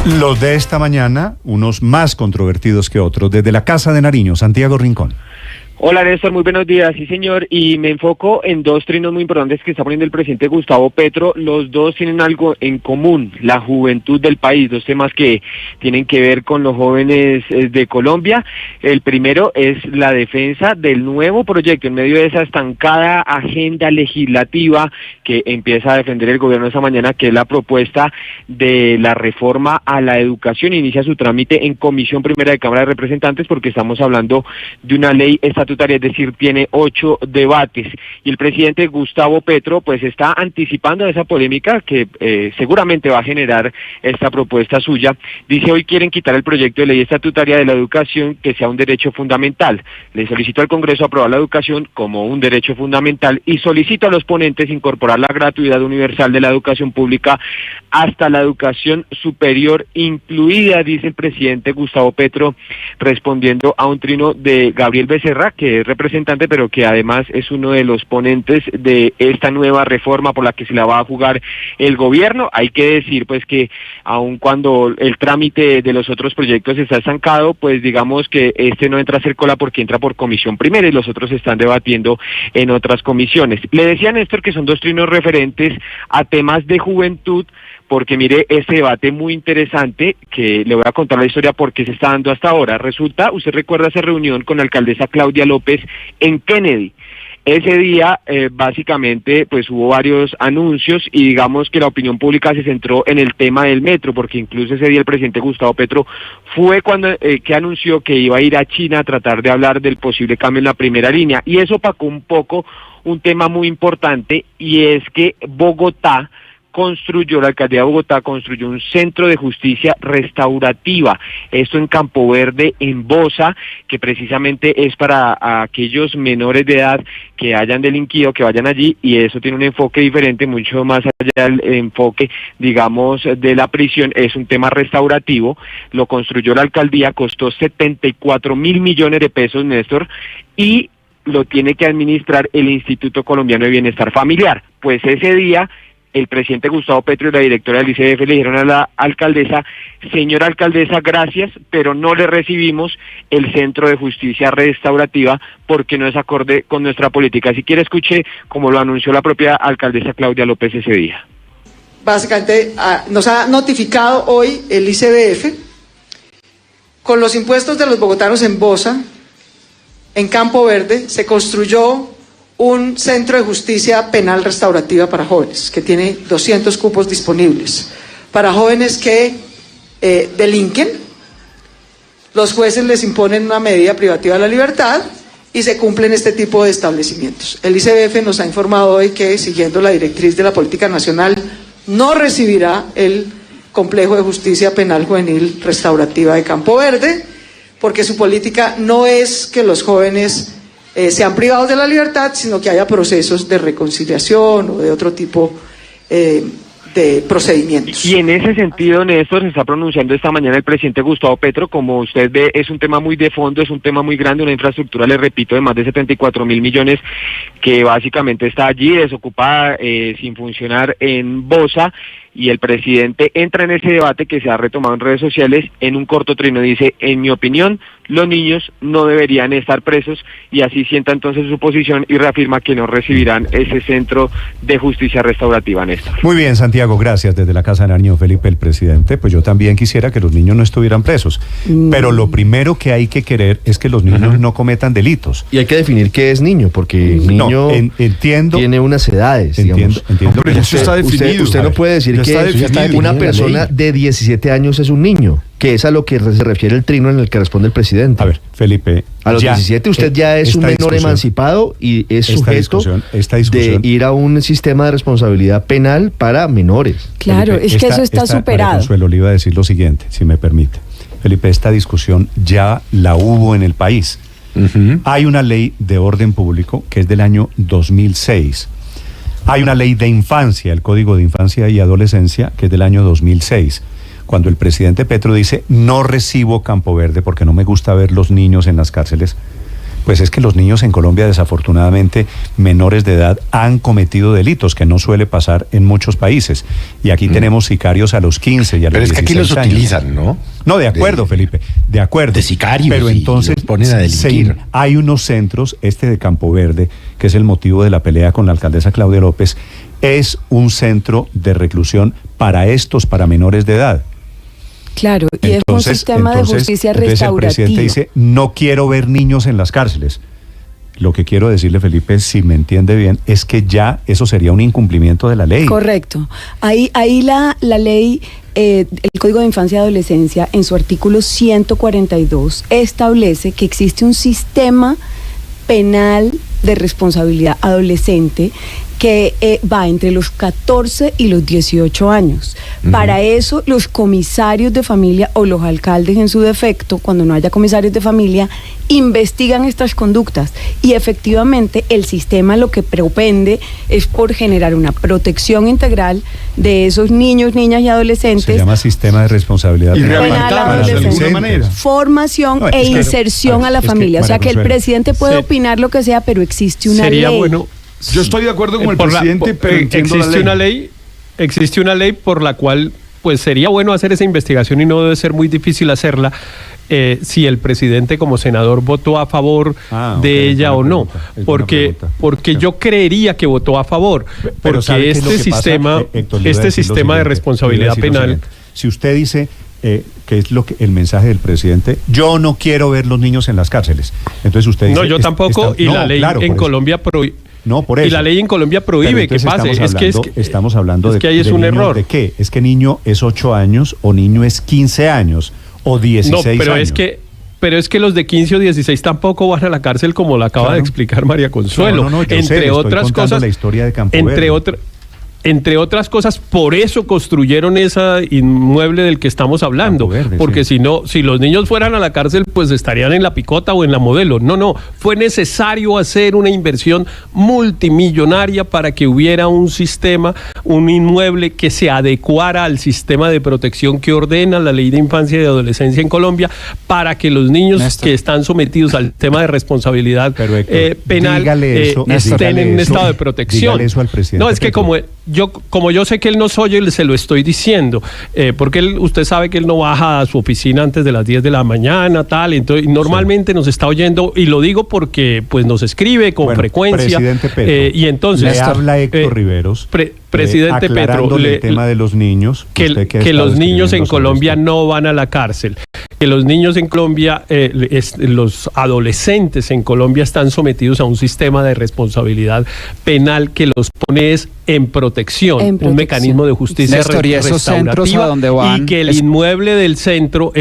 Los de esta mañana, unos más controvertidos que otros, desde la Casa de Nariño, Santiago Rincón. Hola Néstor, muy buenos días, sí señor, y me enfoco en dos trinos muy importantes que está poniendo el presidente Gustavo Petro. Los dos tienen algo en común: la juventud del país, dos temas que tienen que ver con los jóvenes de Colombia. El primero es la defensa del nuevo proyecto en medio de esa estancada agenda legislativa que empieza a defender el gobierno esta mañana, que es la propuesta de la reforma a la educación. Inicia su trámite en Comisión Primera de Cámara de Representantes, porque estamos hablando de una ley estatutaria, es decir, tiene 8 debates, y el presidente Gustavo Petro pues está anticipando esa polémica que seguramente va a generar esta propuesta suya. Dice: hoy quieren quitar el proyecto de ley estatutaria de la educación, que sea un derecho fundamental. Le solicito al Congreso aprobar la educación como un derecho fundamental y solicito a los ponentes incorporar la gratuidad universal de la educación pública hasta la educación superior incluida, dice el presidente Gustavo Petro, respondiendo a un trino de Gabriel Becerra, que es representante, pero que además es uno de los ponentes de esta nueva reforma por la que se la va a jugar el gobierno. Hay que decir pues que aun cuando el trámite de los otros proyectos está estancado, pues digamos que este no entra a hacer cola porque entra por comisión primera y los otros se están debatiendo en otras comisiones. Le decía a Néstor que son dos trinos referentes a temas de juventud, porque mire este debate muy interesante, que le voy a contar la historia porque se está dando hasta ahora. Resulta, usted recuerda esa reunión con la alcaldesa Claudia López en Kennedy. Ese día básicamente pues hubo varios anuncios y digamos que la opinión pública se centró en el tema del metro, porque incluso ese día el presidente Gustavo Petro fue cuando que anunció que iba a ir a China a tratar de hablar del posible cambio en la primera línea, y eso opacó un poco un tema muy importante, y es que la alcaldía de Bogotá construyó un centro de justicia restaurativa, esto en Campo Verde, en Bosa, que precisamente es para aquellos menores de edad que hayan delinquido, que vayan allí, y eso tiene un enfoque diferente, mucho más allá del enfoque, digamos, de la prisión. Es un tema restaurativo, lo construyó la alcaldía, costó 74.000 millones de pesos, Néstor, y lo tiene que administrar el Instituto Colombiano de Bienestar Familiar. Pues ese día el presidente Gustavo Petro y la directora del ICBF le dijeron a la alcaldesa: señora alcaldesa, gracias, pero no le recibimos el centro de justicia restaurativa porque no es acorde con nuestra política. Si quiere, escuche como lo anunció la propia alcaldesa Claudia López ese día. Básicamente nos ha notificado hoy el ICBF, con los impuestos de los bogotanos en Bosa, en Campo Verde, se construyó un centro de justicia penal restaurativa para jóvenes, que tiene 200 cupos disponibles. Para jóvenes que delinquen, los jueces les imponen una medida privativa de la libertad y se cumplen este tipo de establecimientos. El ICBF nos ha informado hoy que, siguiendo la directriz de la política nacional, no recibirá el complejo de justicia penal juvenil restaurativa de Campo Verde, porque su política no es que los jóvenes sean privados de la libertad, sino que haya procesos de reconciliación o de otro tipo de procedimientos. Y en ese sentido, Néstor, se está pronunciando esta mañana el presidente Gustavo Petro. Como usted ve, es un tema muy de fondo, es un tema muy grande, una infraestructura, le repito, de más de 74.000 millones, que básicamente está allí desocupada, sin funcionar en Bosa, y el presidente entra en ese debate que se ha retomado en redes sociales en un corto trino. Dice: en mi opinión, los niños no deberían estar presos, y así sienta entonces su posición y reafirma que no recibirán ese centro de justicia restaurativa, Néstor. Muy bien, Santiago, gracias. Desde la Casa de Nariño, Felipe, el presidente, pues yo también quisiera que los niños no estuvieran presos, pero lo primero que hay que querer es que los niños no cometan delitos. Y hay que definir qué es niño, porque niño entiendo, tiene unas edades, entiendo. Pero eso está definido. Usted no puede decir que una persona de 17 años es un niño, que es a lo que se refiere el trino en el que responde el presidente. A ver, Felipe, a los 17 usted ya es un menor emancipado y es sujeto de ir a un sistema de responsabilidad penal para menores. Claro, Felipe, es que eso está superado. Consuelo, le iba a decir lo siguiente, si me permite. Felipe, esta discusión ya la hubo en el país. Hay una ley de orden público que es del año 2006. Hay una ley de infancia, el Código de Infancia y Adolescencia, que es del año 2006. Cuando el presidente Petro dice: no recibo Campo Verde porque no me gusta ver los niños en las cárceles, Pues es que los niños en Colombia, desafortunadamente, menores de edad, han cometido delitos, que no suele pasar en muchos países. Y aquí tenemos sicarios a los 15 y a los 16 años. Pero es que aquí los utilizan, ¿no? No, de acuerdo, Felipe, de acuerdo. De sicarios. Pero entonces los ponen a delinquir. hay unos centros, este de Campo Verde, que es el motivo de la pelea con la alcaldesa Claudia López, es un centro de reclusión para menores de edad. Claro, y es un sistema de justicia restaurativa. El presidente dice, no quiero ver niños en las cárceles. Lo que quiero decirle, Felipe, si me entiende bien, es que ya eso sería un incumplimiento de la ley. Correcto. Ahí la ley, el Código de Infancia y Adolescencia, en su artículo 142, establece que existe un sistema penal de responsabilidad adolescente que va entre los 14 y los 18 años. Para eso, los comisarios de familia o los alcaldes en su defecto, cuando no haya comisarios de familia, investigan estas conductas. Y efectivamente, el sistema lo que propende es por generar una protección integral de esos niños, niñas y adolescentes. Se llama sistema de responsabilidad penal de alguna manera. Formación e inserción a la familia. O sea, que el presidente puede opinar lo que sea, pero existe una ley. Sería bueno. Yo estoy de acuerdo con el presidente, pero entiendo la ley. Existe una ley por la cual pues sería bueno hacer esa investigación y no debe ser muy difícil hacerla si el presidente como senador votó a favor de ella o no, porque yo creería que votó a favor, porque este sistema de responsabilidad penal. Si usted dice que es el mensaje del presidente, yo no quiero ver los niños en las cárceles, entonces usted dice, no, yo tampoco, la ley en Colombia prohíbe. No, por eso. Y la ley en Colombia prohíbe que pase. Estamos hablando de que ahí es un error. ¿De qué? Es que niño es 8 años o niño es 15 años o 16 años. Pero es que los de 15 o 16 tampoco van a la cárcel, como lo acaba de explicar María Consuelo. Entre otras cosas, la historia de Campo Verde. Entre otras cosas, por eso construyeron ese inmueble del que estamos hablando. Verde, porque si los niños fueran a la cárcel, pues estarían en la Picota o en la Modelo. No, fue necesario hacer una inversión multimillonaria para que hubiera un sistema, un inmueble que se adecuara al sistema de protección que ordena la Ley de Infancia y Adolescencia en Colombia, para que los niños que están sometidos al tema de responsabilidad penal estén en un estado de protección. Eso al presidente. No, es que como yo sé que él nos oye, se lo estoy diciendo, porque usted sabe que él no baja a su oficina antes de las 10 de la mañana, entonces normalmente nos está oyendo, y lo digo porque pues nos escribe con frecuencia. Presidente Petro, y entonces le habla Héctor Riveros, presidente Petro, el tema de los niños, que los niños en Colombia no van a la cárcel, que los niños en Colombia, los adolescentes en Colombia están sometidos a un sistema de responsabilidad penal que los pone en protección, un mecanismo de justicia restaurativa, y que el inmueble del centro,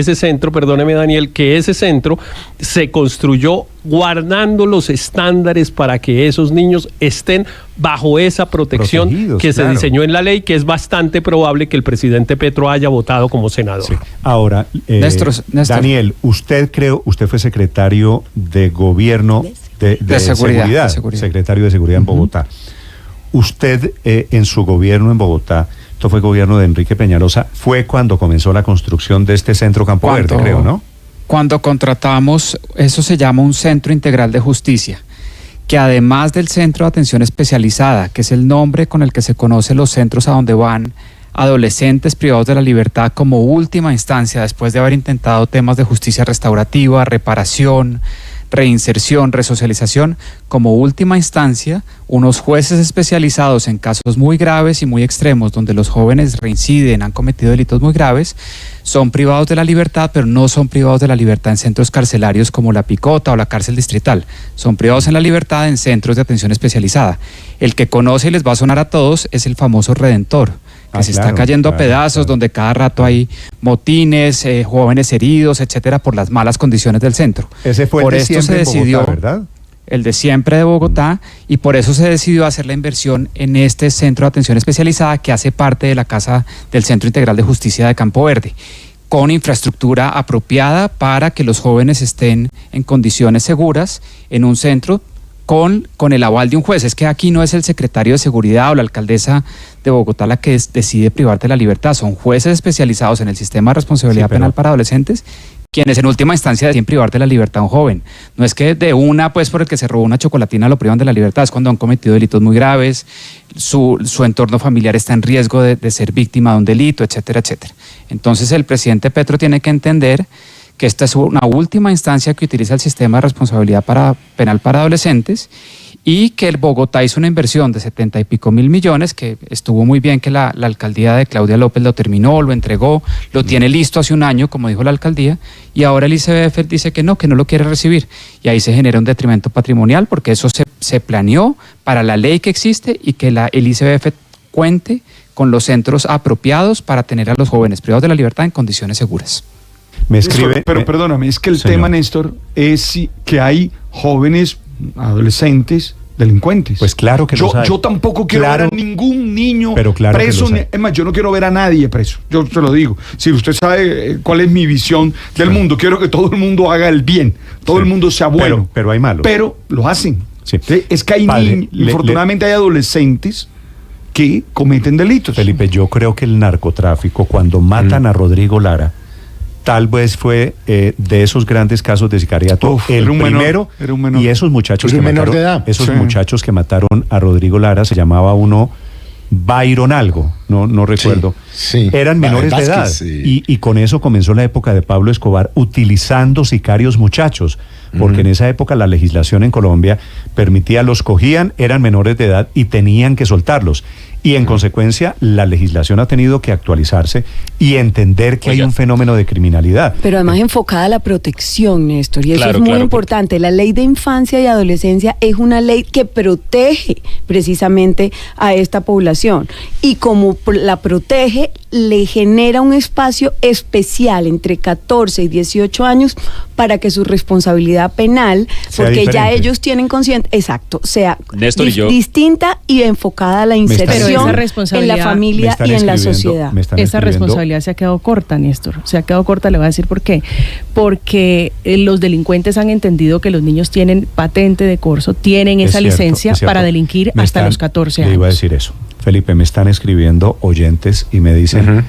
perdóneme Daniel, que ese centro se construyó guardando los estándares para que esos niños estén bajo esa protección que se diseñó en la ley, que es bastante probable que el presidente Petro haya votado como senador. Sí. Ahora, Néstor. Daniel, usted fue secretario de Gobierno de seguridad, secretario de Seguridad en Bogotá. Usted, en su gobierno en Bogotá, esto fue gobierno de Enrique Peñalosa, fue cuando comenzó la construcción de este centro Campo Verde, creo, ¿no? Cuando contratamos, eso se llama un centro integral de justicia, que además del centro de atención especializada, que es el nombre con el que se conocen los centros a donde van adolescentes privados de la libertad como última instancia, después de haber intentado temas de justicia restaurativa, reparación, reinserción, resocialización, como última instancia, unos jueces especializados en casos muy graves y muy extremos, donde los jóvenes reinciden, han cometido delitos muy graves, son privados de la libertad, pero no son privados de la libertad en centros carcelarios como la Picota o la cárcel distrital. Son privados en la libertad en centros de atención especializada. El que conoce y les va a sonar a todos es el famoso Redentor, que se está cayendo a pedazos, donde cada rato hay motines, jóvenes heridos, etcétera, por las malas condiciones del centro. Ese fue por el de esto se decidió, Bogotá, ¿verdad? El de siempre de Bogotá, y por eso se decidió hacer la inversión en este centro de atención especializada que hace parte de la Casa del Centro Integral de Justicia de Campo Verde, con infraestructura apropiada para que los jóvenes estén en condiciones seguras en un centro con el aval de un juez. Es que aquí no es el secretario de Seguridad o la alcaldesa de Bogotá la que decide privarte de la libertad, son jueces especializados en el sistema de responsabilidad penal para adolescentes quienes en última instancia deciden privar de la libertad a un joven. No es que de una, pues por el que se robó una chocolatina lo privan de la libertad, es cuando han cometido delitos muy graves, su entorno familiar está en riesgo de ser víctima de un delito, etcétera, etcétera. Entonces el presidente Petro tiene que entender que esta es una última instancia que utiliza el sistema de responsabilidad penal para adolescentes y que el Bogotá hizo una inversión de 70 y pico mil millones, que estuvo muy bien que la alcaldía de Claudia López lo terminó, lo entregó, lo tiene listo hace un año, como dijo la alcaldía, y ahora el ICBF dice que no lo quiere recibir. Y ahí se genera un detrimento patrimonial porque eso se planeó para la ley que existe y que el ICBF cuente con los centros apropiados para tener a los jóvenes privados de la libertad en condiciones seguras. Me escribe, pero perdóname, es que el tema, Néstor, es que hay jóvenes, adolescentes, delincuentes. Pues claro que yo tampoco quiero ver a ningún niño preso. Es más, yo no quiero ver a nadie preso. Yo te lo digo. Si usted sabe cuál es mi visión del mundo, quiero que todo el mundo haga el bien, todo el mundo sea bueno. Pero hay malos. Pero lo hacen. Sí. Es que hay niños, infortunadamente hay adolescentes que cometen delitos. Felipe, yo creo que el narcotráfico, cuando matan a Rodrigo Lara, tal vez fue de esos grandes casos de sicariato el primero, y esos muchachos que mataron, muchachos que mataron a Rodrigo Lara, se llamaba uno Byron algo, no recuerdo, eran menores de edad, y con eso comenzó la época de Pablo Escobar, utilizando sicarios muchachos, porque en esa época la legislación en Colombia permitía, los cogían, eran menores de edad y tenían que soltarlos. Y en consecuencia, la legislación ha tenido que actualizarse y entender que hay un fenómeno de criminalidad. Pero además enfocada a la protección, Néstor, y eso es muy importante. La ley de infancia y adolescencia es una ley que protege precisamente a esta población. Y como la protege, le genera un espacio especial entre 14 y 18 años para que su responsabilidad penal, porque diferente. Ya ellos tienen consciente, sea distinta y enfocada a la inserción en la familia y en la sociedad. Esa responsabilidad se ha quedado corta, Néstor. Se ha quedado corta, le voy a decir por qué. Porque los delincuentes han entendido que los niños tienen patente de corso, tienen esa licencia para delinquir hasta los 14 años. Le iba a decir eso. Felipe, me están escribiendo oyentes y me dicen,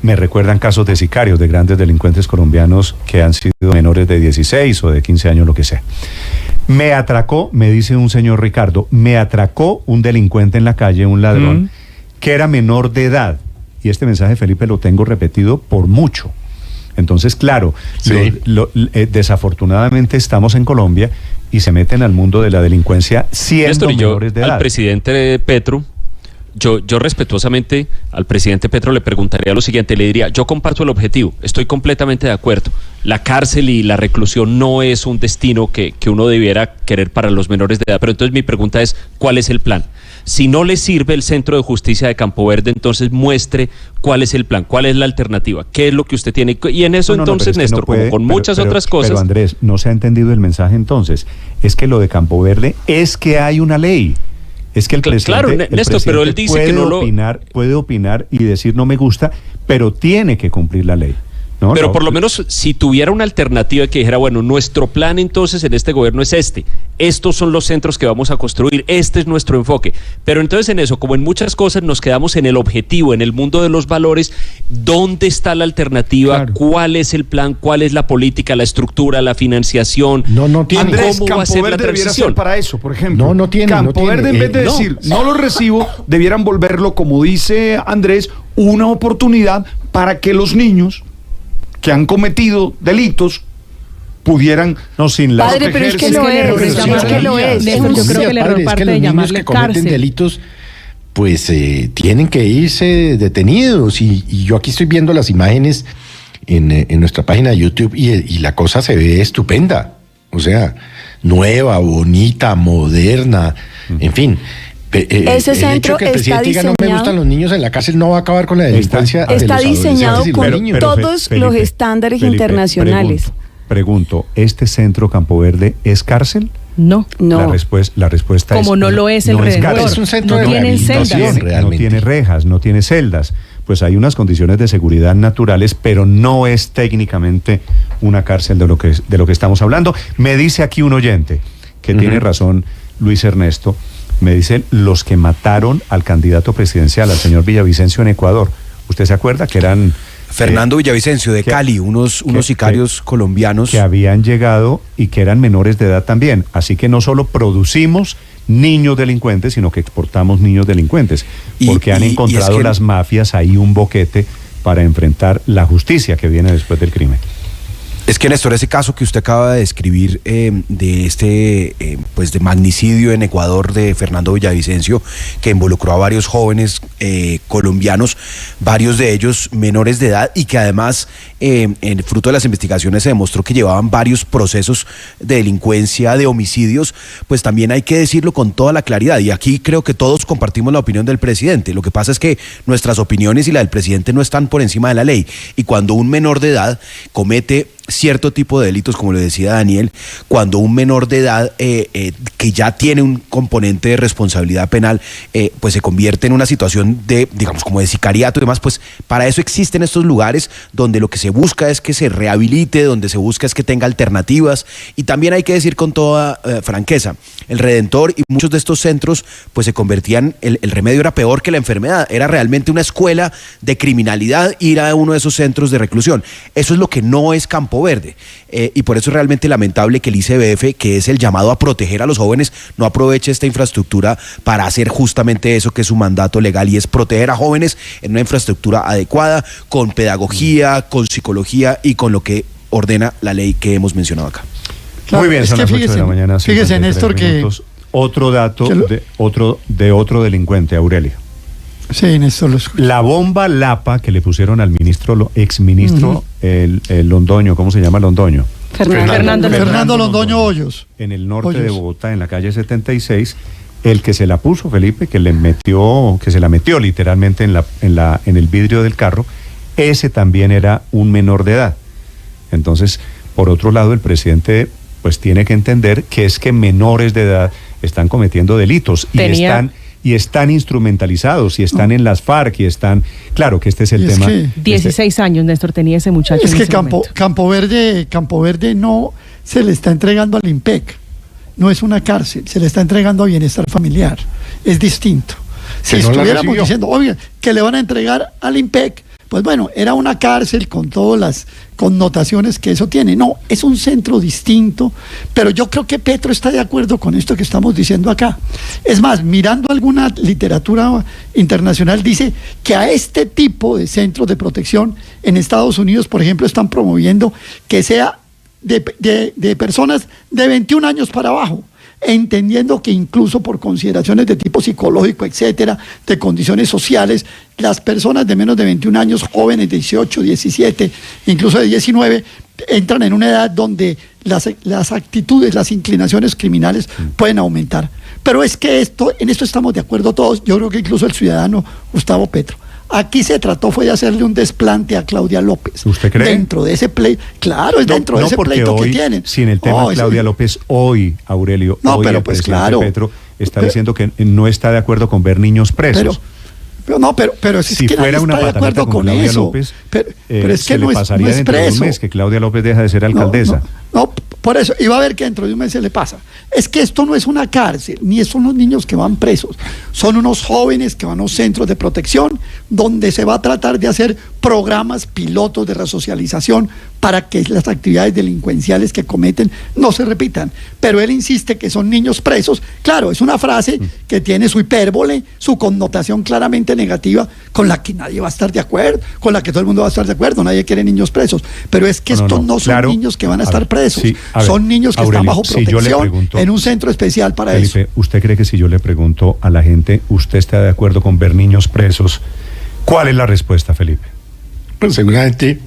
me recuerdan casos de sicarios, de grandes delincuentes colombianos que han sido menores de 16 o de 15 años, lo que sea. Me atracó, me dice un señor Ricardo, me atracó un delincuente en la calle, un ladrón, que era menor de edad. Y este mensaje, Felipe, lo tengo repetido por mucho. Entonces, claro, desafortunadamente estamos en Colombia y se meten al mundo de la delincuencia siendo menores de edad. Al presidente Petro, yo respetuosamente al presidente Petro le preguntaría lo siguiente, le diría, yo comparto el objetivo, estoy completamente de acuerdo, la cárcel y la reclusión no es un destino que uno debiera querer para los menores de edad, pero entonces mi pregunta es, ¿cuál es el plan? Si no le sirve el Centro de Justicia de Campo Verde, entonces muestre cuál es el plan, cuál es la alternativa, qué es lo que usted tiene, y en eso entonces, Néstor, como con muchas otras cosas. Pero Andrés, no se ha entendido el mensaje entonces, es que lo de Campo Verde es que hay una ley. Es que el presidente, Néstor, pero él dice que no puede opinar y decir no me gusta, pero tiene que cumplir la ley. Pero por lo menos si tuviera una alternativa que dijera, bueno, nuestro plan entonces en este gobierno es estos son los centros que vamos a construir, este es nuestro enfoque, pero entonces en eso, como en muchas cosas nos quedamos en el objetivo, en el mundo de los valores, ¿dónde está la alternativa? Claro. ¿Cuál es el plan? ¿Cuál es la política, la estructura, la financiación? No tiene. Andrés, ¿cómo va a ser la transición? Debiera ser para eso, por ejemplo. No tiene. Campo Verde, en vez de decir, no lo recibo, debieran volverlo, como dice Andrés, una oportunidad para que los niños que han cometido delitos pudieran sin la padre, pero es que lo es. Yo creo que el error parte de llamarle cárcel. Cometen delitos, pues tienen que irse detenidos. Y yo aquí estoy viendo las imágenes en nuestra página de YouTube y la cosa se ve estupenda. O sea, nueva, bonita, moderna, en fin. Ese centro que el presidente diga no me gustan los niños en la cárcel no va a acabar con la delincuencia. Está diseñado con todos los estándares internacionales. Pregunto, ¿este centro Campo Verde es cárcel? No. La respuesta como es no lo es el Redentор. Es un centro no tiene celdas. No tiene rejas, no tiene celdas. Pues hay unas condiciones de seguridad naturales, pero no es técnicamente una cárcel de lo que estamos hablando. Me dice aquí un oyente, que tiene razón Luis Ernesto, me dicen los que mataron al candidato presidencial, al señor Villavicencio en Ecuador. ¿Usted se acuerda que eran Fernando Villavicencio de Cali, unos sicarios colombianos. Que habían llegado y que eran menores de edad también. Así que no solo producimos niños delincuentes, sino que exportamos niños delincuentes. Porque han encontrado las mafias ahí un boquete para enfrentar la justicia que viene después del crimen. Es que, Néstor, ese caso que usted acaba de describir de este de magnicidio en Ecuador de Fernando Villavicencio, que involucró a varios jóvenes colombianos, varios de ellos menores de edad, y que además, en el fruto de las investigaciones, se demostró que llevaban varios procesos de delincuencia, de homicidios, pues también hay que decirlo con toda la claridad, y aquí creo que todos compartimos la opinión del presidente. Lo que pasa es que nuestras opiniones y la del presidente no están por encima de la ley, y cuando un menor de edad comete cierto tipo de delitos, como le decía Daniel, cuando un menor de edad que ya tiene un componente de responsabilidad penal, pues se convierte en una situación de, digamos, como de sicariato y demás, pues para eso existen estos lugares donde lo que se busca es que se rehabilite, donde se busca es que tenga alternativas. Y también hay que decir con toda franqueza, el Redentor y muchos de estos centros pues se convertían, el remedio era peor que la enfermedad, era realmente una escuela de criminalidad ir a uno de esos centros de reclusión. Eso es lo que no es Campo Verde, y por eso es realmente lamentable que el ICBF, que es el llamado a proteger a los jóvenes, no aproveche esta infraestructura para hacer justamente eso que es su mandato legal, y es proteger a jóvenes en una infraestructura adecuada, con pedagogía, con psicología y con lo que ordena la ley que hemos mencionado acá. Claro, muy bien, son las 8 de la mañana. Fíjese, Néstor, que otro dato de otro delincuente, Aurelio. Sí, Néstor, lo escucho. La bomba Lapa que le pusieron al exministro el Londoño, ¿cómo se llama Londoño? Fernando Londoño Hoyos. En el norte de Bogotá, en la calle 76, el que se la puso, Felipe, que se la metió literalmente en el vidrio del carro, ese también era un menor de edad. Entonces, por otro lado, el presidente pues tiene que entender que es que menores de edad están cometiendo delitos y están instrumentalizados y están en las FARC y están... Claro que este es el tema. 16 años, Néstor, tenía ese muchacho. Es que Campo Verde no se le está entregando al IMPEC, no es una cárcel, se le está entregando a bienestar familiar, es distinto. Si estuviéramos diciendo, oye, que le van a entregar al IMPEC, pues bueno, era una cárcel con todas las connotaciones que eso tiene. No, es un centro distinto, pero yo creo que Petro está de acuerdo con esto que estamos diciendo acá. Es más, mirando alguna literatura internacional, dice que a este tipo de centros de protección en Estados Unidos, por ejemplo, están promoviendo que sea de personas de 21 años para abajo, entendiendo que incluso por consideraciones de tipo psicológico, etcétera, de condiciones sociales, las personas de menos de 21 años, jóvenes de 18, 17, incluso de 19, entran en una edad donde las actitudes, las inclinaciones criminales pueden aumentar. Pero es que en esto estamos de acuerdo todos, yo creo que incluso el ciudadano Gustavo Petro. Aquí se trató fue de hacerle un desplante a Claudia López. ¿Usted cree? Dentro de ese pleito, claro, es dentro de ese pleito que tienen. Sin el tema Claudia López, hoy, Aurelio, hoy pero el pues presidente claro, Petro está diciendo que no está de acuerdo con ver niños presos. Pero es si que fuera nadie una está de acuerdo con Claudia eso. López, pero es que no pasaría es dentro preso. de un mes que Claudia López deja de ser alcaldesa. No, por eso, y va a ver que dentro de un mes se le pasa. Es que esto no es una cárcel, ni son los niños que van presos, son unos jóvenes que van a los centros de protección, donde se va a tratar de hacer programas pilotos de resocialización para que las actividades delincuenciales que cometen no se repitan. Pero él insiste que son niños presos. Claro, es una frase que tiene su hipérbole, su connotación claramente negativa, con la que nadie va a estar de acuerdo, con la que todo el mundo va a estar de acuerdo, nadie quiere niños presos. Pero es que estos no son niños que van a estar presos, son niños que están bajo protección en un centro especial para Felipe, eso. ¿Usted cree que si yo le pregunto a la gente, ¿usted está de acuerdo con ver niños presos? ¿Cuál es la respuesta, Felipe? Pues seguramente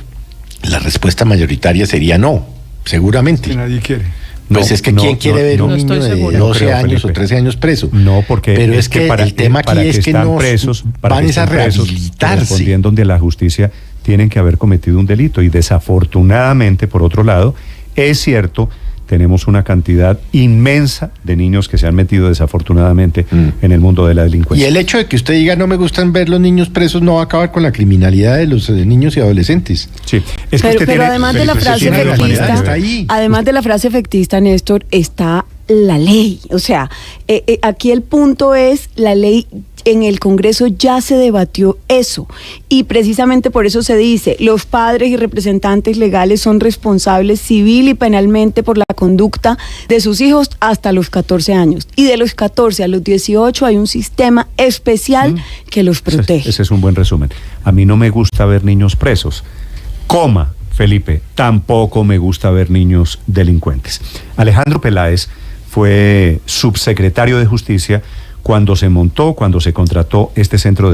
la respuesta mayoritaria sería no, seguramente. Que nadie quiere. Pues es que ¿quién quiere ver un niño de 12 años Felipe. O 13 años preso? No, porque pero es que el tema aquí es que no van a rehabilitarse. Respondiendo donde la justicia tienen que haber cometido un delito. Y desafortunadamente, por otro lado, es cierto, tenemos una cantidad inmensa de niños que se han metido desafortunadamente en el mundo de la delincuencia. Y el hecho de que usted diga no me gustan ver los niños presos no va a acabar con la criminalidad de los niños y adolescentes. Sí. Es pero que además de la frase efectista, Néstor, está la ley. O sea, aquí el punto es la ley. en el Congreso ya se debatió eso, y precisamente por eso se dice, los padres y representantes legales son responsables civil y penalmente por la conducta de sus hijos hasta los 14 años, y de los 14 a los 18 hay un sistema especial que los protege. Ese es un buen resumen. A mí no me gusta ver niños presos, Felipe, tampoco me gusta ver niños delincuentes. Alejandro Peláez fue subsecretario de Justicia cuando se contrató este centro de